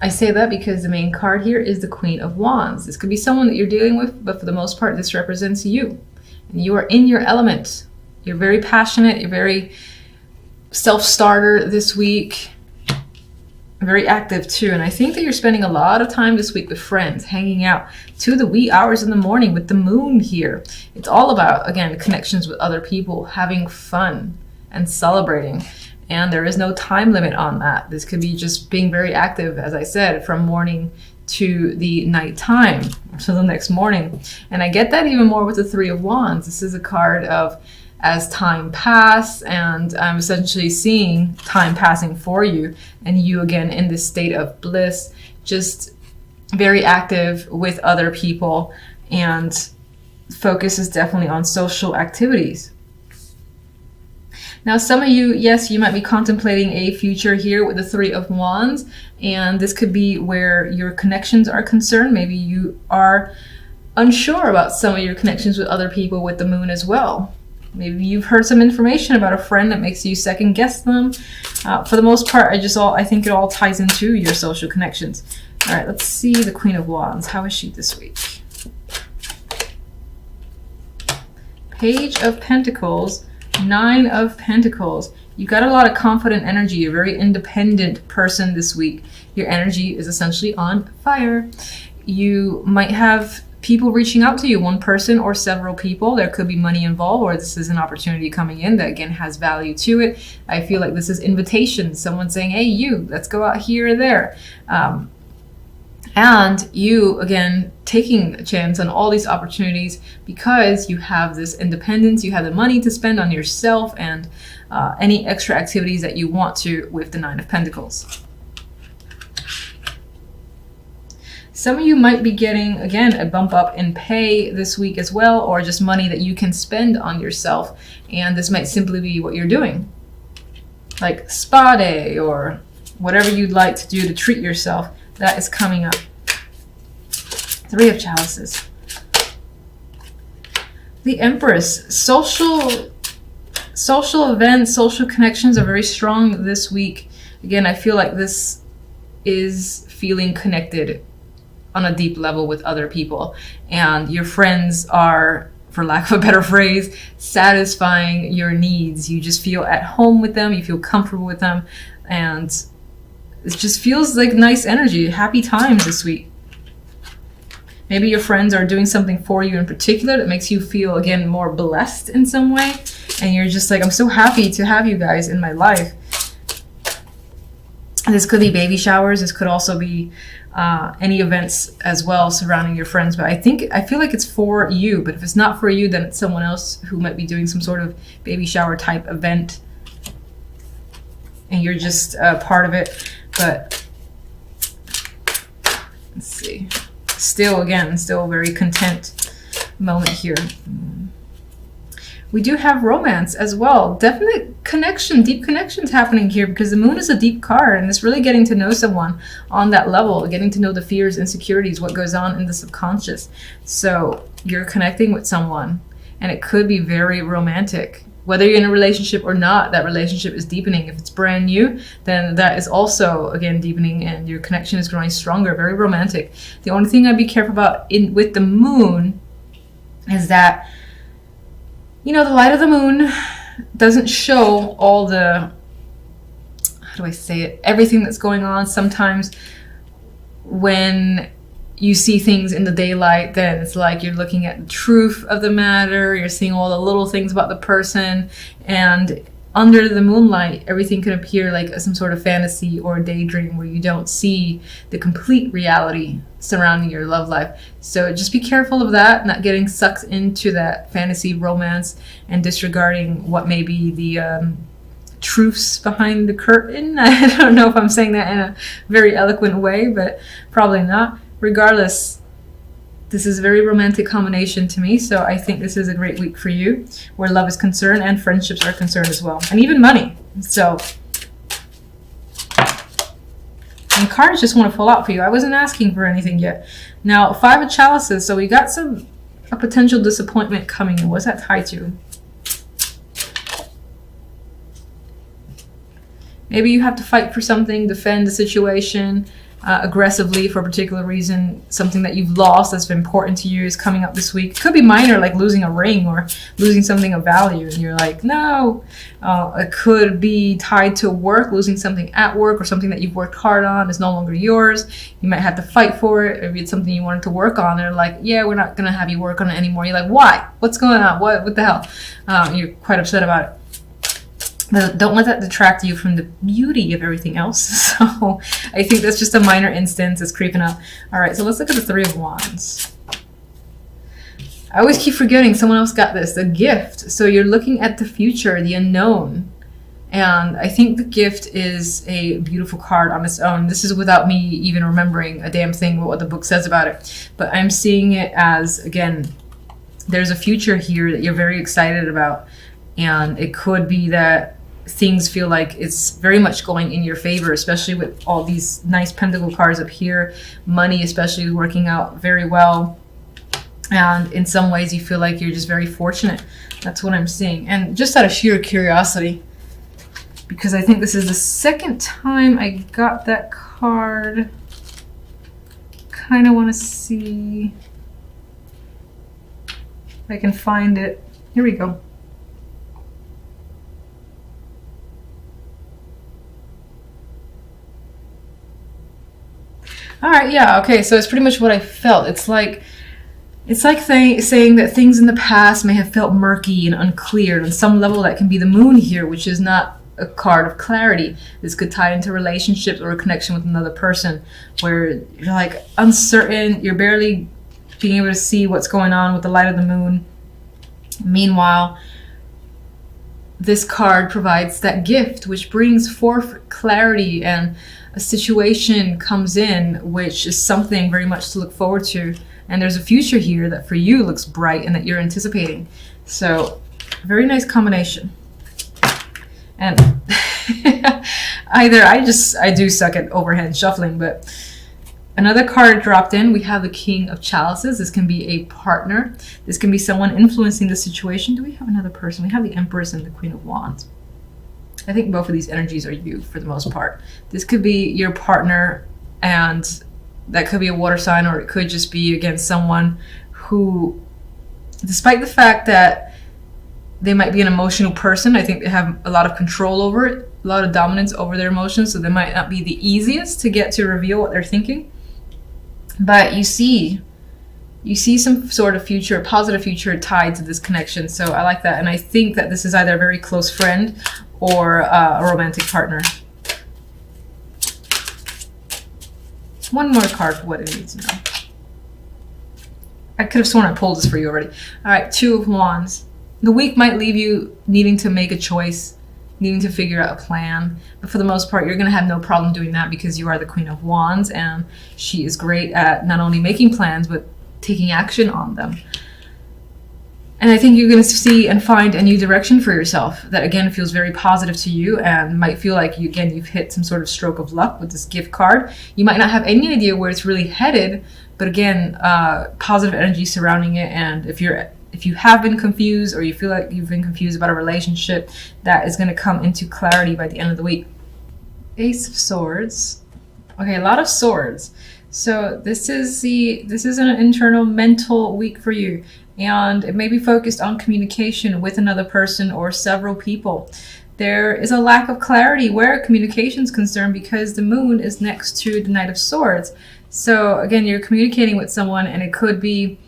I say that because the main card here is the Queen of Wands. This could be someone that you're dealing with, but for the most part, this represents you. And you are in your element. You're very passionate. You're very self-starter this week. Very active too. And I think that you're spending a lot of time this week with friends, hanging out to the wee hours in the morning with the moon here. It's all about, again, connections with other people, having fun and celebrating. And there is no time limit on that. This could be just being very active, as I said, from morning to the nighttime, so the next morning. And I get that even more with the Three of Wands. This is a card of as time pass, and I'm essentially seeing time passing for you, and you again in this state of bliss, just very active with other people, and focus is definitely on social activities. Now, some of you, yes, you might be contemplating a future here with the Three of Wands, and this could be where your connections are concerned. Maybe you are unsure about some of your connections with other people with the moon as well. Maybe you've heard some information about a friend that makes you second guess them. For the most part, I think it all ties into your social connections. All right, let's see the Queen of Wands. How is she this week? Page of Pentacles, Nine of Pentacles. You got a lot of confident energy. You're a very independent person this week. Your energy is essentially on fire. You might have people reaching out to you, one person or several people. There could be money involved, or this is an opportunity coming in that again has value to it. I feel like this is invitation. Someone saying, hey, you, let's go out here or there. And you, again, taking a chance on all these opportunities because you have this independence, you have the money to spend on yourself and any extra activities that you want to with the Nine of Pentacles. Some of you might be getting, again, a bump up in pay this week as well, or just money that you can spend on yourself. And this might simply be what you're doing, like spa day or whatever you'd like to do to treat yourself. That is coming up. Three of Chalices. The Empress. Social events, social connections are very strong this week. Again, I feel like this is feeling connected on a deep level with other people, and your friends are, for lack of a better phrase, satisfying your needs. You just feel at home with them, you feel comfortable with them, and it just feels like nice energy, happy times this week. Maybe your friends are doing something for you in particular that makes you feel, again, more blessed in some way, and you're just like, I'm so happy to have you guys in my life. This could be baby showers. This could also be any events as well surrounding your friends. But I feel like it's for you. But if it's not for you, then it's someone else who might be doing some sort of baby shower type event, and you're just part of it. But let's see. Still a very content moment here. We do have romance as well. Definite connection, deep connections happening here because the moon is a deep card, and it's really getting to know someone on that level, getting to know the fears, insecurities, what goes on in the subconscious. So you're connecting with someone, and it could be very romantic. Whether you're in a relationship or not, that relationship is deepening. If it's brand new, then that is also, again, deepening, and your connection is growing stronger, very romantic. The only thing I'd be careful about with the moon is that, you know, the light of the moon doesn't show all the, how do I say it, everything that's going on. Sometimes when you see things in the daylight, then it's like you're looking at the truth of the matter, you're seeing all the little things about the person, and under the moonlight, everything can appear like some sort of fantasy or daydream where you don't see the complete reality surrounding your love life. So just be careful of that, not getting sucked into that fantasy romance and disregarding what may be the truths behind the curtain. I don't know if I'm saying that in a very eloquent way, but probably not. Regardless, this is a very romantic combination to me, so I think this is a great week for you, where love is concerned and friendships are concerned as well, and even money. So, and cards just want to pull out for you. I wasn't asking for anything yet. Now, Five of Chalices, so we got a potential disappointment coming in. What's that tied to? Maybe you have to fight for something, defend the situation, aggressively for a particular reason. Something that you've lost that's been important to you is coming up this week. It could be minor, like losing a ring or losing something of value, and you're like, no. It could be tied to work, losing something at work, or something that you've worked hard on is no longer yours. You might have to fight for it. Maybe it's something you wanted to work on. They're like, yeah, we're not going to have you work on it anymore. You're like, why? What's going on? What the hell? You're quite upset about it. But don't let that detract you from the beauty of everything else. So I think that's just a minor instance. It's creeping up. All right, so let's look at the Three of Wands. I always keep forgetting someone else got this. The Gift. So you're looking at the future, the unknown. And I think the Gift is a beautiful card on its own. This is without me even remembering a damn thing what the book says about it. But I'm seeing it as, again, there's a future here that you're very excited about. And it could be that things feel like it's very much going in your favor, especially with all these nice pentacle cards up here. Money especially is working out very well. And in some ways you feel like you're just very fortunate. That's what I'm seeing. And just out of sheer curiosity, because I think this is the second time I got that card. Kind of want to see if I can find it. Here we go. All right, yeah, okay, so it's pretty much what I felt. It's like saying that things in the past may have felt murky and unclear. On some level, that can be the Moon here, which is not a card of clarity. This could tie into relationships or a connection with another person, where you're like uncertain, you're barely being able to see what's going on with the light of the moon. Meanwhile, this card provides that gift, which brings forth clarity, and a situation comes in, which is something very much to look forward to. And there's a future here that for you looks bright and that you're anticipating. So, very nice combination. And either I do suck at overhand shuffling, but another card dropped in. We have the King of Chalices. This can be a partner. This can be someone influencing the situation. Do we have another person? We have the Empress and the Queen of Wands. I think both of these energies are you for the most part. This could be your partner, and that could be a water sign, or it could just be, again, someone who, despite the fact that they might be an emotional person, I think they have a lot of control over it, a lot of dominance over their emotions, so they might not be the easiest to get to reveal what they're thinking. But you see some sort of future, a positive future tied to this connection. So I like that. And I think that this is either a very close friend or a romantic partner. One more card for what it needs now. I could have sworn I pulled this for you already. All right, Two of Wands. The week might leave you needing to make a choice, needing to figure out a plan. But for the most part, you're going to have no problem doing that because you are the Queen of Wands, and she is great at not only making plans, but taking action on them. And I think you're going to see and find a new direction for yourself that, again, feels very positive to you and might feel like, you've hit some sort of stroke of luck with this gift card. You might not have any idea where it's really headed, but again, positive energy surrounding it. And if you have been confused, or you feel like you've been confused about a relationship, that is going to come into clarity by the end of the week. Ace of Swords. Okay, a lot of swords. So this is an internal mental week for you, and it may be focused on communication with another person or several people. There is a lack of clarity where communication is concerned because the moon is next to the Knight of Swords. So again, you're communicating with someone, and it could be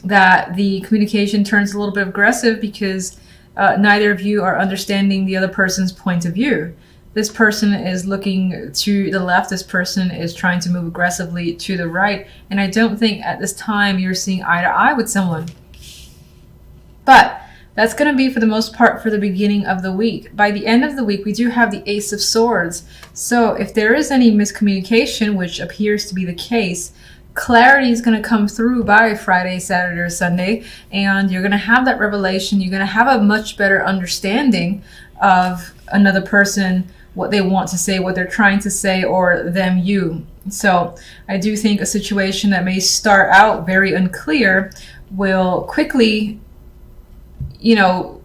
that the communication turns a little bit aggressive because neither of you are understanding the other person's point of view. This person is looking to the left, this person is trying to move aggressively to the right, and I don't think at this time you're seeing eye to eye with someone. But that's going to be, for the most part, for the beginning of the week. By the end of the week, we do have the Ace of Swords. So if there is any miscommunication, which appears to be the case, clarity is going to come through by Friday, Saturday, or Sunday, and you're going to have that revelation. You're going to have a much better understanding of another person, what they want to say, what they're trying to say, or them, you. So I do think a situation that may start out very unclear will quickly,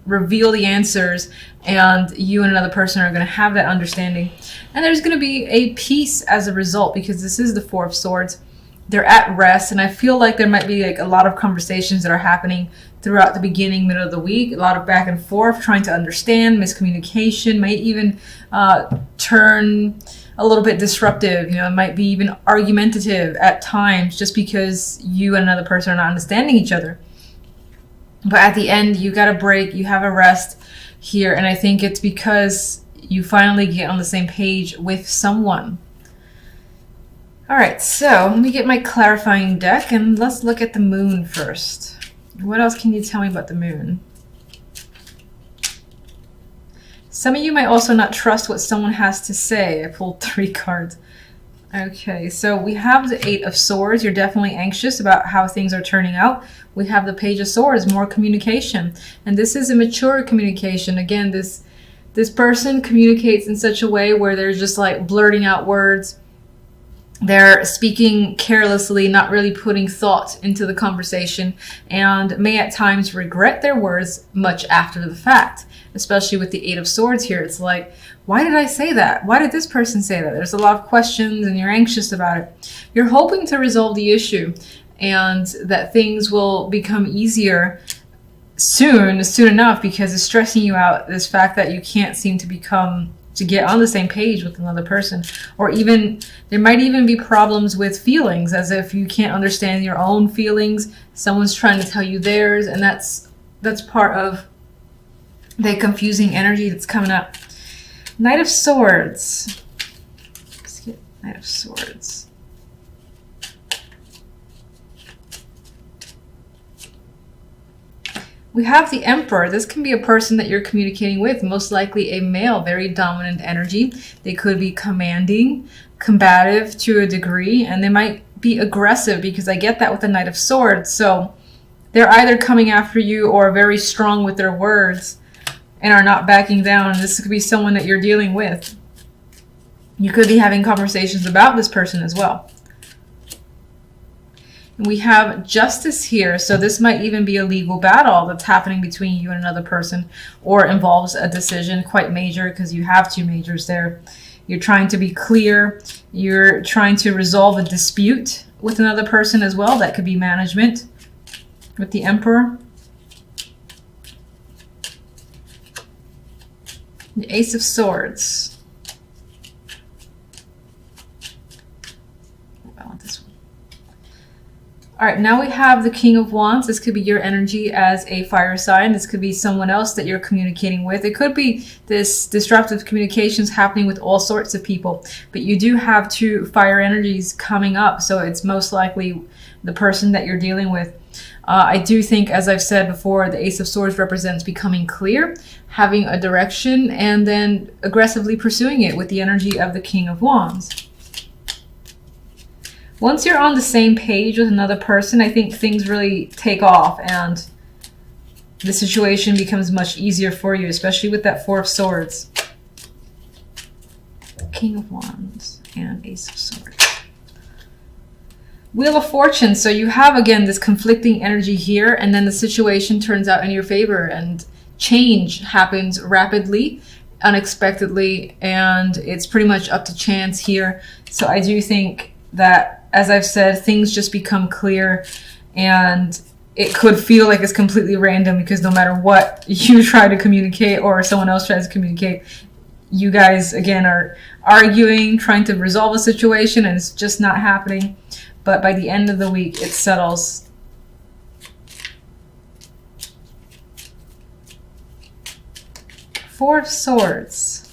reveal the answers, and you and another person are going to have that understanding. And there's going to be a peace as a result, because this is the Four of Swords. They're at rest, and I feel like there might be like a lot of conversations that are happening throughout the beginning, middle of the week, a lot of back and forth, trying to understand, miscommunication, might even turn a little bit disruptive, it might be even argumentative at times, just because you and another person are not understanding each other. But at the end, you got a break, you have a rest here, and I think it's because you finally get on the same page with someone. All right, so let me get my clarifying deck, and let's look at the moon first. What else can you tell me about the moon? Some of you might also not trust what someone has to say. I pulled 3 cards. Okay, so we have the 8 of Swords. You're definitely anxious about how things are turning out. We have the Page of Swords, more communication. And this is a mature communication. Again, this person communicates in such a way where they're just like blurting out words. They're speaking carelessly, not really putting thought into the conversation, and may at times regret their words much after the fact, especially with the 8 of Swords here. It's like, why did I say that? Why did this person say that? There's a lot of questions and you're anxious about it. You're hoping to resolve the issue and that things will become easier soon enough, because it's stressing you out, this fact that you can't seem to get on the same page with another person. Or even, there might even be problems with feelings, as if you can't understand your own feelings. Someone's trying to tell you theirs, and that's part of the confusing energy that's coming up. Knight of Swords. Let's get Knight of Swords. We have the Emperor. This can be a person that you're communicating with, most likely a male, very dominant energy. They could be commanding, combative to a degree, and they might be aggressive, because I get that with the Knight of Swords. So they're either coming after you or very strong with their words and are not backing down. This could be someone that you're dealing with. You could be having conversations about this person as well. We have Justice here, so this might even be a legal battle that's happening between you and another person, or involves a decision quite major, because you have 2 majors there. You're trying to be clear. You're trying to resolve a dispute with another person as well. That could be management with the Emperor. The Ace of Swords. All right, now we have the King of Wands. This could be your energy as a fire sign. This could be someone else that you're communicating with. It could be this disruptive communications happening with all sorts of people. But you do have 2 fire energies coming up, so it's most likely the person that you're dealing with. I do think, as I've said before, the Ace of Swords represents becoming clear, having a direction, and then aggressively pursuing it with the energy of the King of Wands. Once you're on the same page with another person, I think things really take off and the situation becomes much easier for you, especially with that 4 of Swords. King of Wands and Ace of Swords. Wheel of Fortune. So you have, again, this conflicting energy here, and then the situation turns out in your favor, and change happens rapidly, unexpectedly, and it's pretty much up to chance here. So I do think that, as I've said, things just become clear, and it could feel like it's completely random, because no matter what you try to communicate or someone else tries to communicate, you guys, again, are arguing, trying to resolve a situation, and it's just not happening. But by the end of the week, it settles. Four of Swords.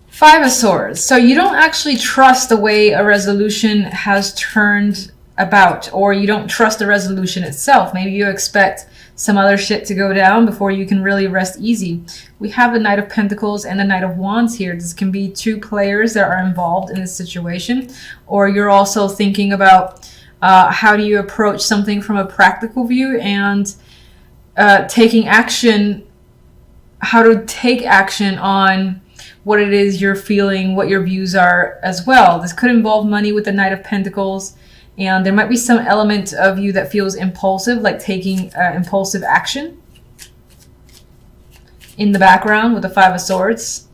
5 of Swords. So you don't actually trust the way a resolution has turned about, or you don't trust the resolution itself. Maybe you expect some other shit to go down before you can really rest easy. We have the Knight of Pentacles and the Knight of Wands here. This can be 2 players that are involved in this situation, or you're also thinking about how do you approach something from a practical view, and taking action, how to take action on what it is you're feeling, what your views are as well. This could involve money with the Knight of Pentacles, and there might be some element of you that feels impulsive, like taking impulsive action. in the background with the Five of Swords.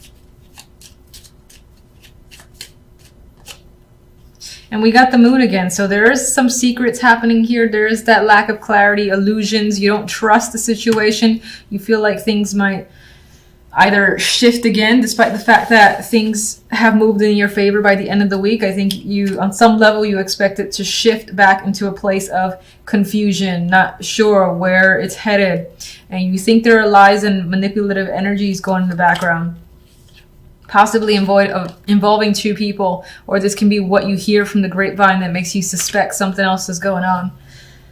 And we got the moon again. So there is some secrets happening here. There is that lack of clarity, illusions. You don't trust the situation. You feel like things might either shift again, despite the fact that things have moved in your favor by the end of the week. I think you, on some level, you expect it to shift back into a place of confusion, not sure where it's headed. And you think there are lies and manipulative energies going in the background, possibly involving two people, or this can be what you hear from the grapevine that makes you suspect something else is going on.